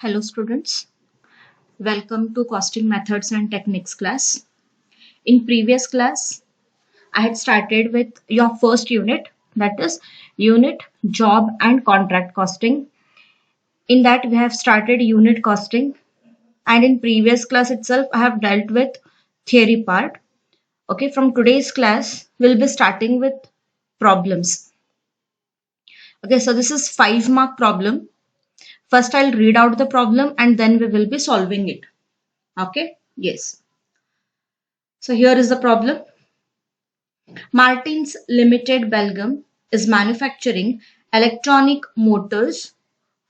Hello students, welcome to Costing Methods and Techniques class. In previous class, I had started with your first unit, that is unit, job and contract costing. In that we have started unit costing, and in previous class itself I have dealt with theory part. Okay, from today's class we'll be starting with problems. Okay, so this is 5-mark problem. First I'll read out the problem and then we will be solving it. Okay, yes. So here is the problem. Martins Limited Belgium is manufacturing electronic motors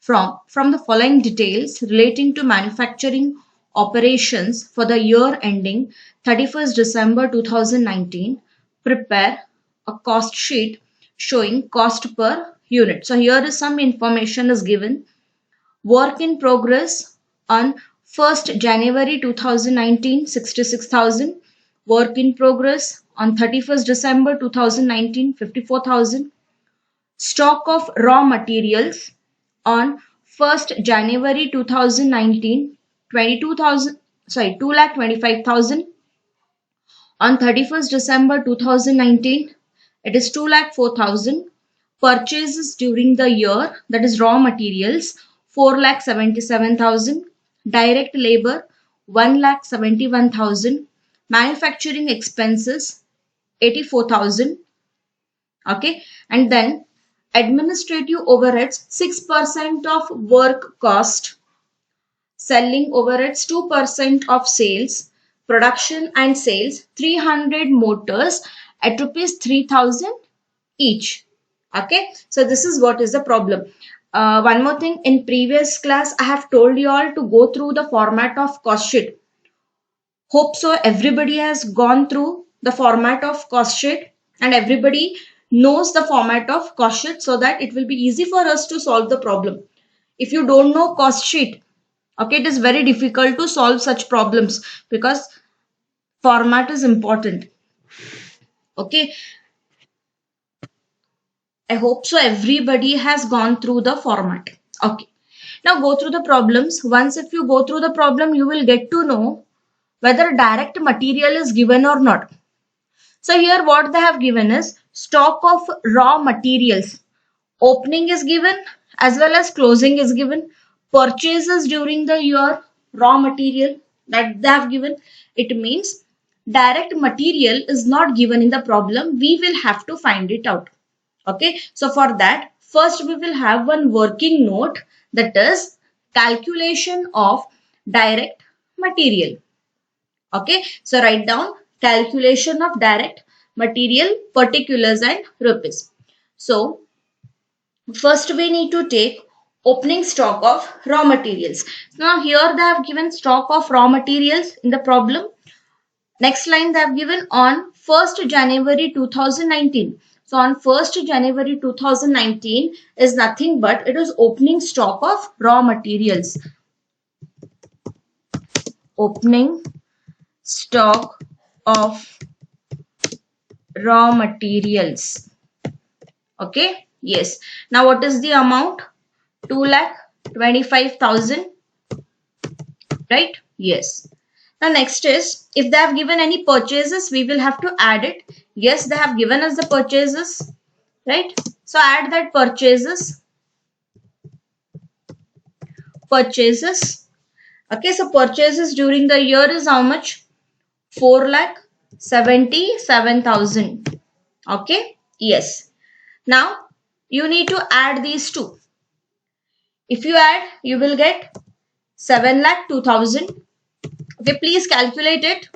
from the following details relating to manufacturing operations for the year ending 31st December 2019. Prepare a cost sheet showing cost per unit. So here is some information is given. Work in progress on 1st January 2019, 66,000. Work in progress on 31st December 2019, 54,000. Stock of raw materials on 1st January 2019, 2,25,000. On 31st December 2019, it is 2,04,000. Purchases during the year, that is raw materials, 4,77,000. Direct labor, 1,71,000. Manufacturing expenses, 84,000. Okay, and then administrative overheads, 6% of work cost. Selling overheads, 2% of sales. Production and sales, 300 motors at rupees 3,000 each. Okay, so this is what is the problem. One more thing, in previous class I have told you all to go through the format of cost sheet. Hope so everybody has gone through the format of cost sheet and everybody knows the format of cost sheet, so that it will be easy for us to solve the problem. If you don't know cost sheet, okay, it is very difficult to solve such problems because format is important. Okay, I hope so everybody has gone through the format. Okay, now go through the problems. Once if you go through the problem, you will get to know whether direct material is given or not. So here what they have given is stock of raw materials. Opening is given as well as closing is given. Purchases during the year, raw material that they have given. It means direct material is not given in the problem. We will have to find it out. Okay, so for that, first we will have one working note, that is calculation of direct material. Okay, so write down calculation of direct material, particulars and rupees. So first we need to take opening stock of raw materials. Now here they have given stock of raw materials in the problem. Next line they have given on 1st January 2019. So on 1st January 2019 is nothing but it is opening stock of raw materials. Opening stock of raw materials. Okay, yes. Now what is the amount? 2,25,000, right? Yes. Now next is, if they have given any purchases, we will have to add it. Yes, they have given us the purchases, right? So add that purchases. Purchases. Okay, so purchases during the year is how much? 4,77,000. Okay, yes. Now you need to add these two. If you add, you will get 7,02,000. Okay, please calculate it.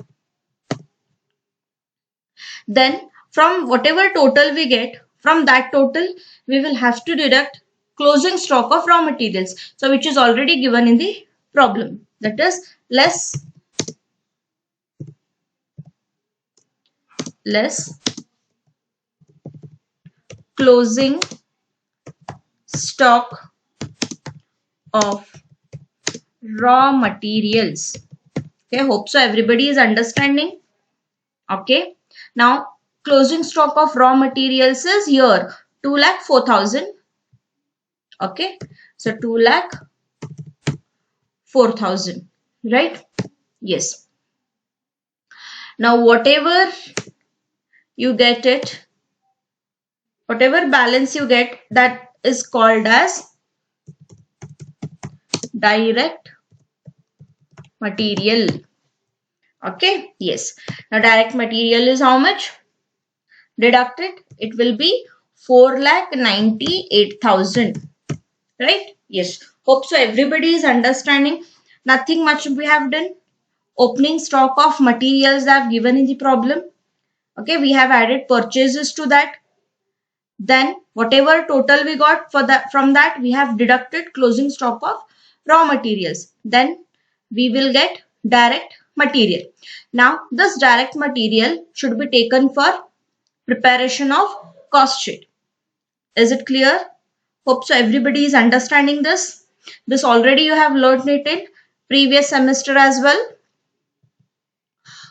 Then from whatever total we get, from that total, we will have to deduct closing stock of raw materials. So which is already given in the problem. That is less closing stock of raw materials. Okay, hope so everybody is understanding. Okay, now closing stock of raw materials is here 2,04,000. Okay, so 2,04,000. 4,000, right? Yes. Now whatever you get it, whatever balance you get, that is called as direct material. Okay, yes. Now direct material is how much? Deducted, it will be 4,98,000, right? Yes. Hope so everybody is understanding. Nothing much we have done. Opening stock of materials I have given in the problem. Okay, we have added purchases to that. Then whatever total we got for that, from that we have deducted closing stock of raw materials. Then we will get direct material. Now this direct material should be taken for preparation of cost sheet. Is it clear? Hope so everybody is understanding this. This already you have learned it in previous semester as well.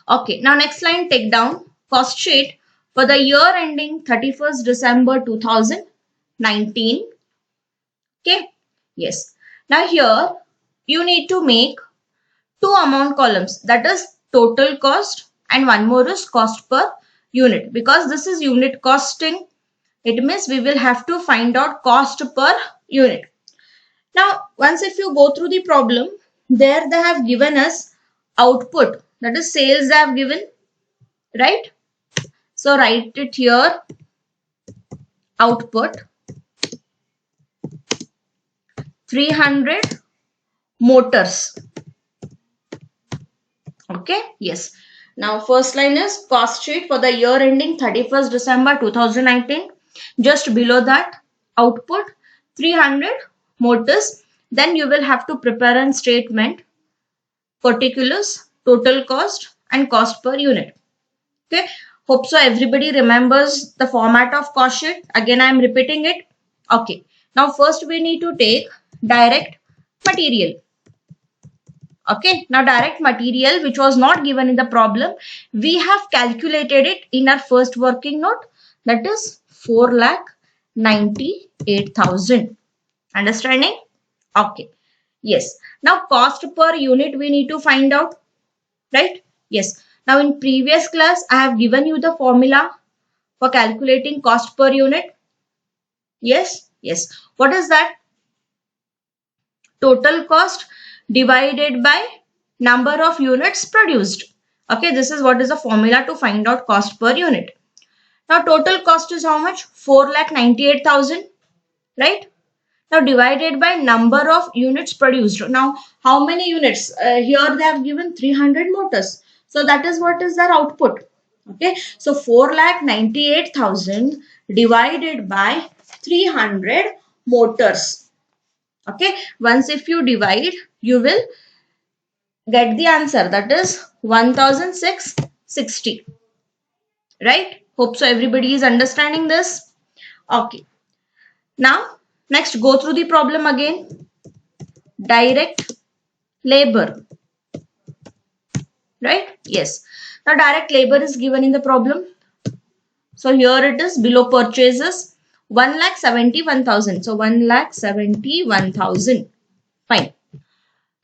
Okay, now next line, take down cost sheet for the year ending 31st December 2019. Okay, yes. Now here you need to make two amount columns, that is total cost, and one more is cost per unit, because this is unit costing. It means we will have to find out cost per unit. Now once if you go through the problem, there they have given us output, that is sales they have given, right? So write it here, output 300 motors. Okay, yes. Now first line is cost sheet for the year ending 31st December 2019. Just below that, output 300 motors. Then you will have to prepare a statement, particulars, total cost and cost per unit. Okay, hope so everybody remembers the format of cost sheet. Again I am repeating it. Okay, now first we need to take direct material. Okay, now direct material which was not given in the problem, we have calculated it in our first working note, that is 4,98,000. Understanding? Okay, yes. Now cost per unit we need to find out, right? Yes. Now in previous class I have given you the formula for calculating cost per unit. Yes, yes. What is that? Total cost divided by number of units produced. Okay, this is what is the formula to find out cost per unit. Now total cost is how much? 4,98,000, right? Now divided by number of units produced. Now how many units? Here they have given 300 motors. So that is what is their output. Okay, so 4,98,000 divided by 300 motors. Okay, once if you divide, you will get the answer, that is 1,660, right? Hope so everybody is understanding this. Okay, now next go through the problem again. Direct labor, right? Yes. Now direct labor is given in the problem. So here it is below purchases, 1,71,000. So 1,71,000. Fine.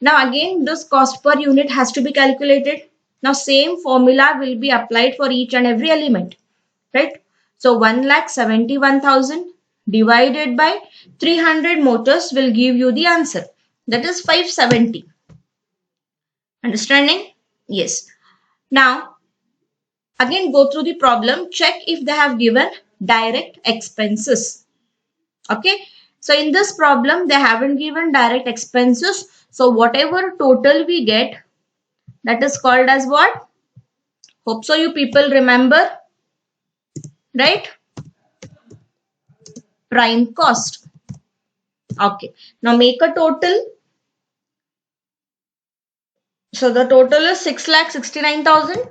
Now again this cost per unit has to be calculated. Now same formula will be applied for each and every element, right? So 1,71,000 divided by 300 motors will give you the answer, that is 570. Understanding? Yes. Now again go through the problem, check if they have given direct expenses. Okay, so in this problem they haven't given direct expenses, so whatever total we get, that is called as what? Hope so you people remember, right? Prime cost. Okay, now make a total. So the total is 6,69,000.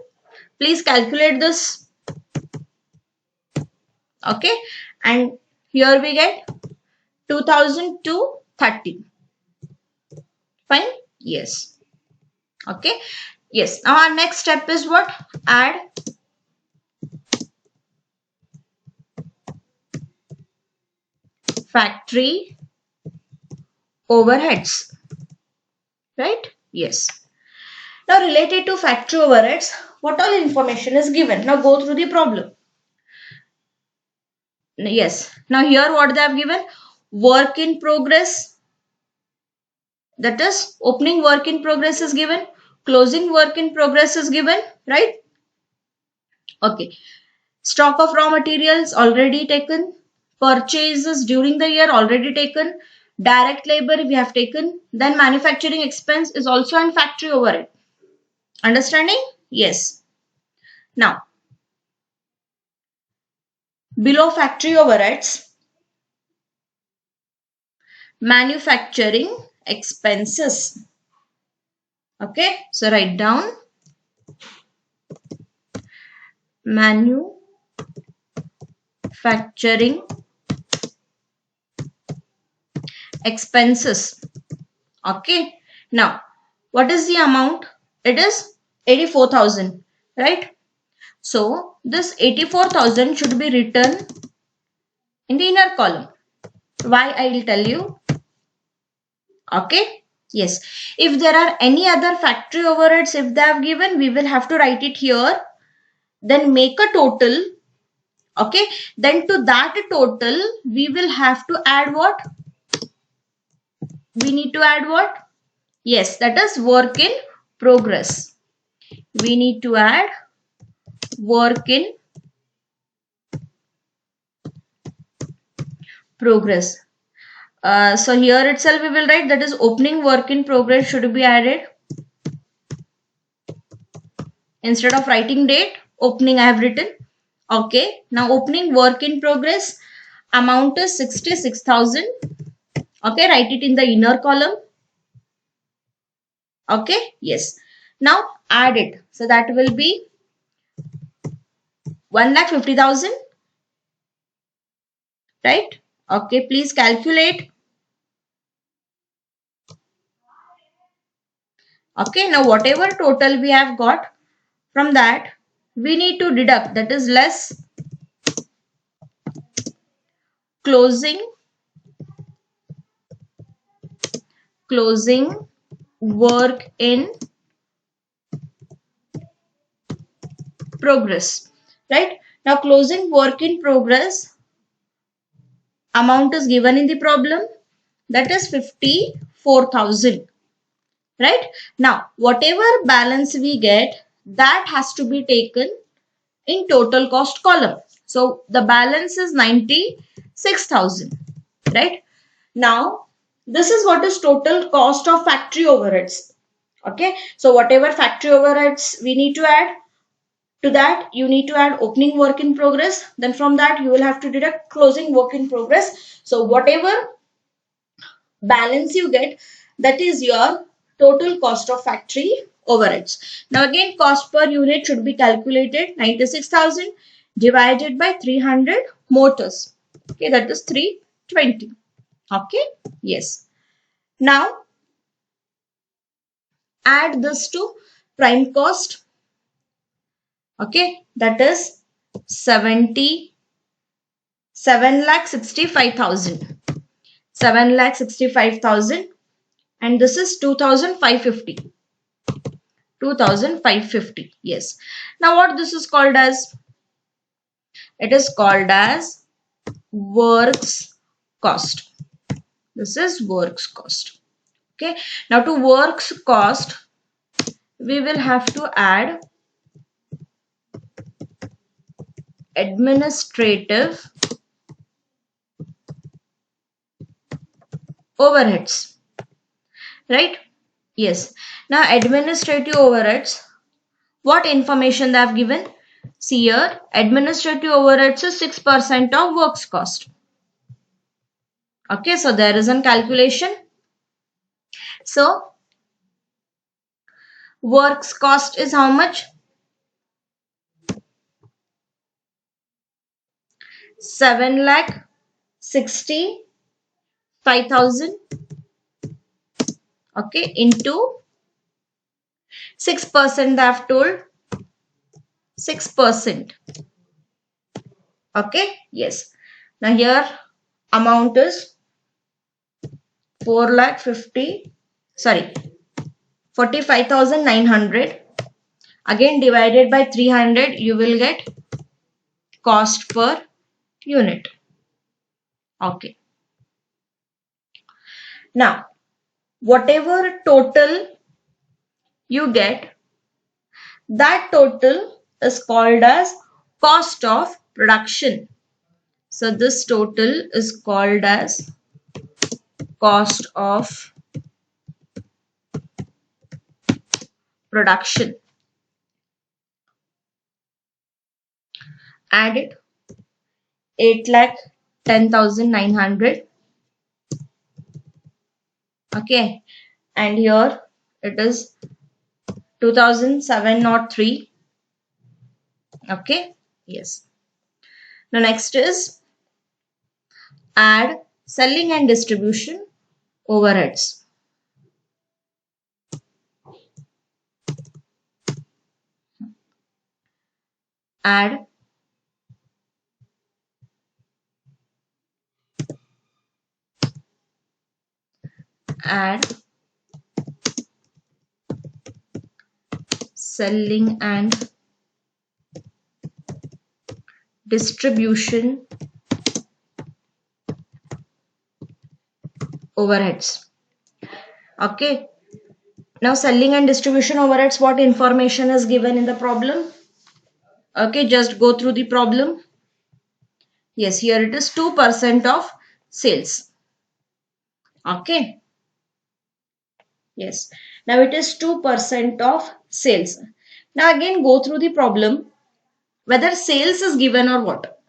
Please calculate this. Okay, and here we get 2,230. Fine? Yes. Okay. Yes. Now our next step is what? Add factory overheads. right? Yes. Now related to factory overheads, what all information is given? Now go through the problem. Yes. Now here what they have given? Work in progress. That is opening work in progress is given. Closing work in progress is given, right? Okay. Stock of raw materials already taken. Purchases during the year already taken. Direct labor we have taken. Then manufacturing expense is also in factory overhead. Understanding? Yes. Now, below factory overheads, manufacturing expenses. Okay, so write down manufacturing expenses. Okay, now what is the amount? It is 84,000, right? So this 84,000 should be written in the inner column. Why I will tell you. Okay. Yes. If there are any other factory overheads, if they have given, we will have to write it here. Then make a total. Okay. Then to that total, we will have to add what? We need to add what? Yes, that is work in progress. We need to add work in progress. So here itself we will write that is opening work in progress should be added. Instead of writing date, opening I have written. Okay. Now opening work in progress amount is 66,000. Okay. Write it in the inner column. Okay. Yes. Now add it. So that will be 1,50,000. Right. Okay. Please calculate. Okay. Now whatever total we have got from that, we need to deduct, that is less closing work in progress, right? Now closing work in progress amount is given in the problem, that is 54,000, right? Now whatever balance we get, that has to be taken in total cost column. So the balance is 96,000, right? Now this is what is total cost of factory overheads. Okay, so whatever factory overheads we need to add, to that you need to add opening work in progress, then from that you will have to deduct closing work in progress. So whatever balance you get, that is your total cost of factory overheads. Now again, cost per unit should be calculated 96,000 divided by 300 motors. Okay, that is 320. Okay, yes. Now add this to prime cost. Okay, that is 7,65,000. 7,65,000, and this is 2,550. 2,550. Yes. Now what this is called as? It is called as works cost. This is works cost. Okay. Now to works cost, we will have to add administrative overheads, right? Yes. Now administrative overheads, what information they have given? See here, administrative overheads is 6% of works cost. Okay, so there is a calculation. So works cost is how much? 7,65,000. Okay, into 6% I have told. 6%. Okay, yes. Now here amount is 4,50,000. Sorry, 45,900. Again divided by 300, you will get cost per unit. Okay. Now, whatever total you get, that total is called as cost of production. So this total is called as cost of production. Add it, 8,10,900. Okay, and here it is 2,703. Okay, yes. Now next is add selling and distribution overheads. Add selling and distribution overheads. Okay. Now selling and distribution overheads, what information is given in the problem? Okay, just go through the problem. Yes, here it is 2% of sales. Okay. Yes. Now it is 2% of sales. Now again go through the problem, whether sales is given or what.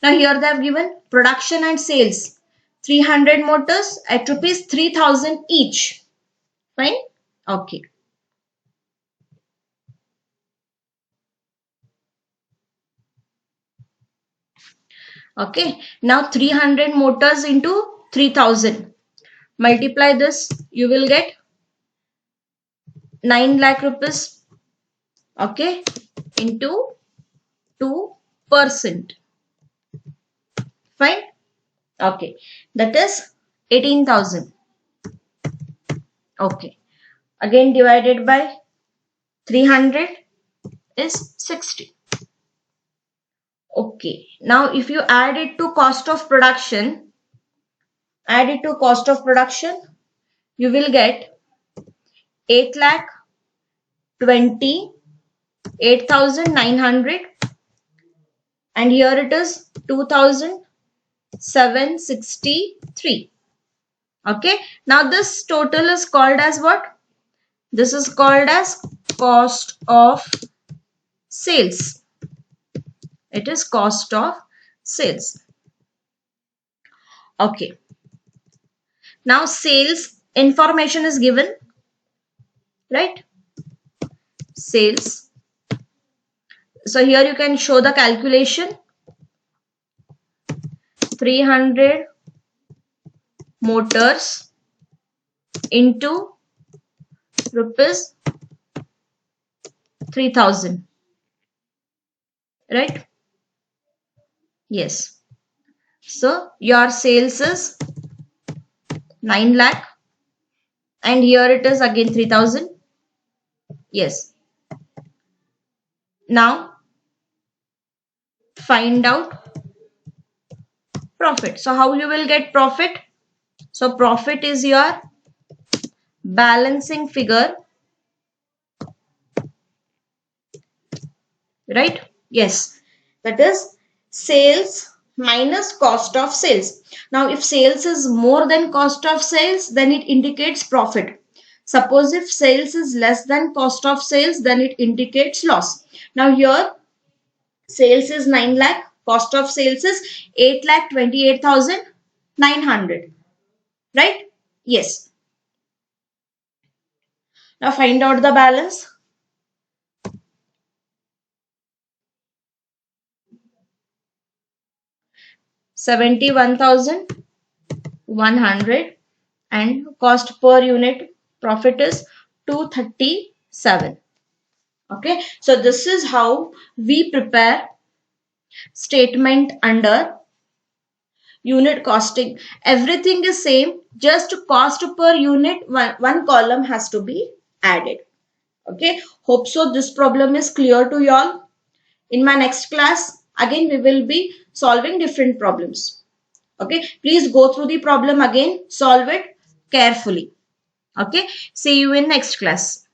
Now here they have given production and sales. 300 motors at rupees 3,000 each. Fine? Okay. Okay. Now 300 motors into 3,000. Multiply this, you will get 9 lakh rupees. Okay. Into 2%. Fine? Okay. That is 18,000. Okay. Again divided by 300 is 60. Okay. Now if you add it to cost of production, you will get 8,28,900, and here it is 2,763. Okay. Now this total is called as what? This is called as cost of sales. It is cost of sales. Okay. Now sales information is given, right? Sales. So here you can show the calculation. 300 motors into rupees 3,000. Right? Yes. So your sales is 9 lakh and here it is again 3,000. Yes. Now find out profit. So how you will get profit? So profit is your balancing figure. Right? Yes. That is sales minus cost of sales. Now if sales is more than cost of sales, then it indicates profit. Suppose if sales is less than cost of sales, then it indicates loss. Now here sales is 9 lakh, cost of sales is 8,28,900. Right? Yes. Now find out the balance. 71,100 and cost per unit profit is 237. Okay, so this is how we prepare statement under unit costing, everything is same, just cost per unit, one column has to be added. Okay, hope so this problem is clear to you all. In my next class, again we will be solving different problems. Okay, please go through the problem again, solve it carefully. Okay, see you in next class.